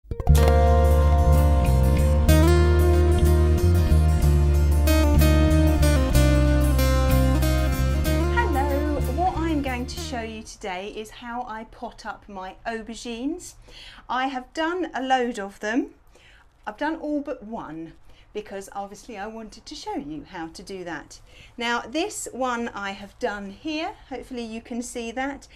Hello, what I'm going to show you today is how I pot up my aubergines. I have done a load of them. I've done all but one because obviously I wanted to show you how to do that. Now this one I have done here, hopefully you can see that.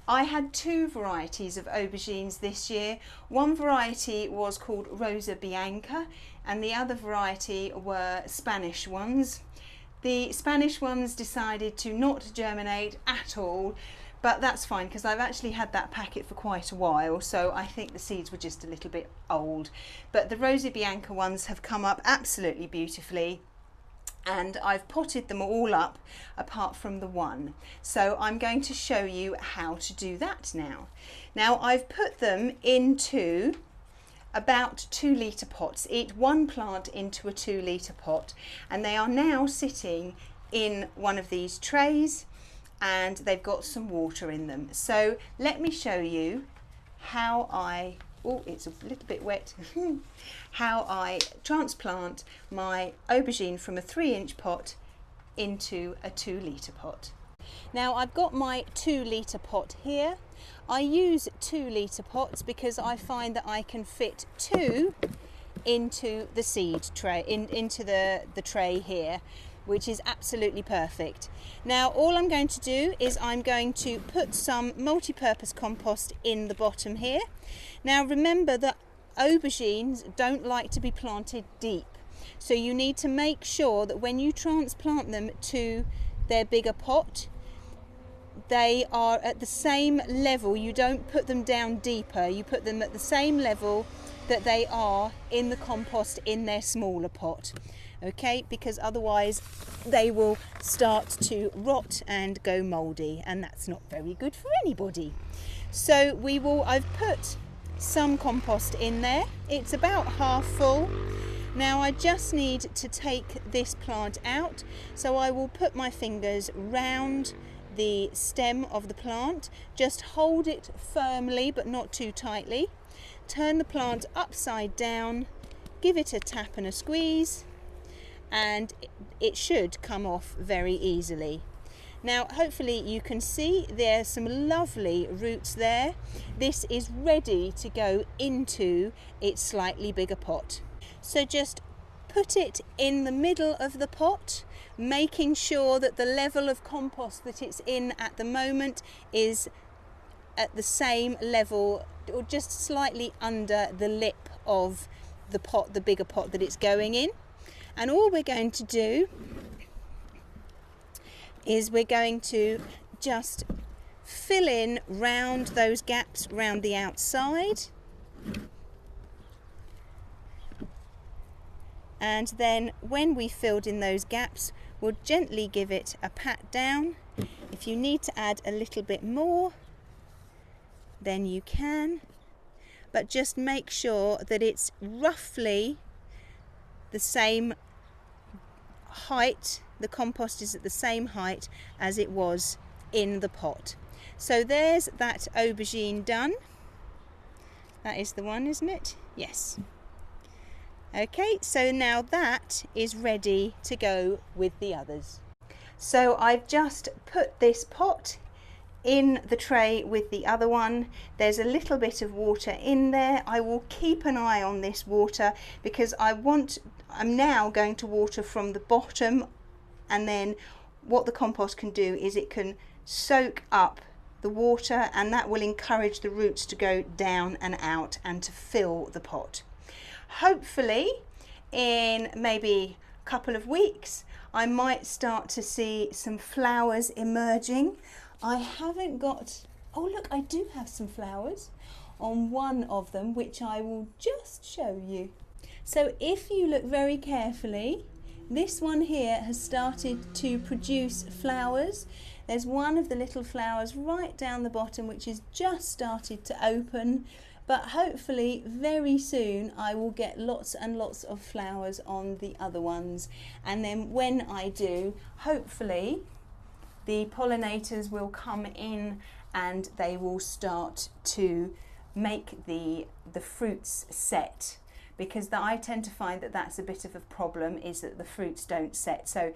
I had two varieties of aubergines this year. One variety was called Rosa Bianca and the other variety were Spanish ones. The Spanish ones decided to not germinate at all, but that's fine because I've actually had that packet for quite a while, so I think the seeds were just a little bit old. But the Rosa Bianca ones have come up absolutely beautifully, and I've potted them all up apart from the one. So I'm going to show you how to do that now. Now I've put them into about 2 litre pots, each one plant into a 2 litre pot, and they are now sitting in one of these trays and they've got some water in them. So let me show you how it's a little bit wet, how I transplant my aubergine from a 3-inch pot into a 2 litre pot. Now I've got my 2 litre pot here. I use 2 litre pots because I find that I can fit 2 into the seed tray, into the tray here, which is absolutely perfect. Now all I'm going to do is I'm going to put some multi-purpose compost in the bottom here. Now remember that aubergines don't like to be planted deep, so you need to make sure that when you transplant them to their bigger pot, they are at the same level. You don't put them down deeper, you put them at the same level that they are in the compost in their smaller pot. Okay, because otherwise they will start to rot and go mouldy, and that's not very good for anybody. So I've put some compost in there. It's about half full. Now I just need to take this plant out, so I will put my fingers round the stem of the plant, just hold it firmly but not too tightly, turn the plant upside down, give it a tap and a squeeze, and it should come off very easily. Now hopefully you can see there's some lovely roots there. This is ready to go into its slightly bigger pot. So just put it in the middle of the pot, making sure that the level of compost that it's in at the moment is at the same level or just slightly under the lip of the pot, the bigger pot that it's going in. And all we're going to do is we're going to just fill in round those gaps round the outside, and then when we filled in those gaps, we'll gently give it a pat down. If you need to add a little bit more, then you can, but just make sure that it's roughly the same height, the compost is at the same height as it was in the pot. So there's that aubergine done. That is the one, isn't it? Yes. Okay, so now that is ready to go with the others. So I've just put this pot in the tray with the other one. There's a little bit of water in there. I will keep an eye on this water because I'm now going to water from the bottom, and then what the compost can do is it can soak up the water, and that will encourage the roots to go down and out and to fill the pot. Hopefully in maybe a couple of weeks I might start to see some flowers emerging. I haven't got, oh look, I do have some flowers on one of them, which I will just show you. So if you look very carefully, this one here has started to produce flowers. There's one of the little flowers right down the bottom which has just started to open, but hopefully very soon I will get lots and lots of flowers on the other ones, and then when I do, hopefully the pollinators will come in and they will start to make the fruits set, because I tend to find that that's a bit of a problem, is that the fruits don't set. So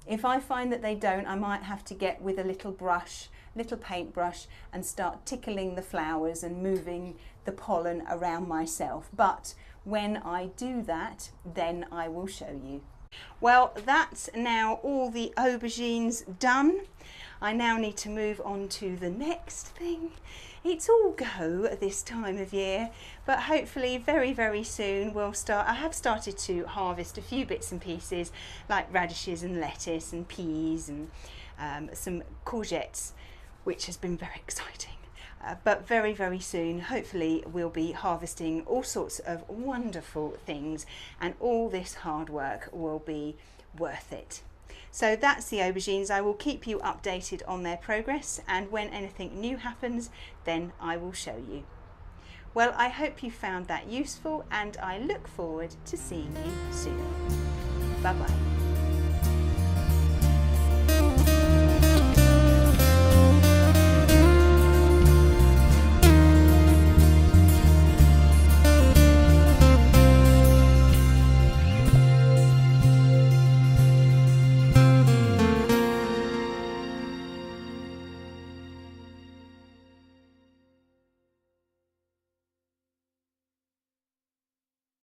if I find that they don't, I might have to get with a little brush, little paintbrush, and start tickling the flowers and moving the pollen around myself. But when I do that, then I will show you. Well, that's now all the aubergines done. I now need to move on to the next thing. It's all go at this time of year, but hopefully very, very soon we'll start. I have started to harvest a few bits and pieces like radishes and lettuce and peas and some courgettes, which has been very exciting. But very, very soon, hopefully, we'll be harvesting all sorts of wonderful things, and all this hard work will be worth it. So that's the aubergines. I will keep you updated on their progress, and when anything new happens, then I will show you. Well, I hope you found that useful, and I look forward to seeing you soon. Bye-bye.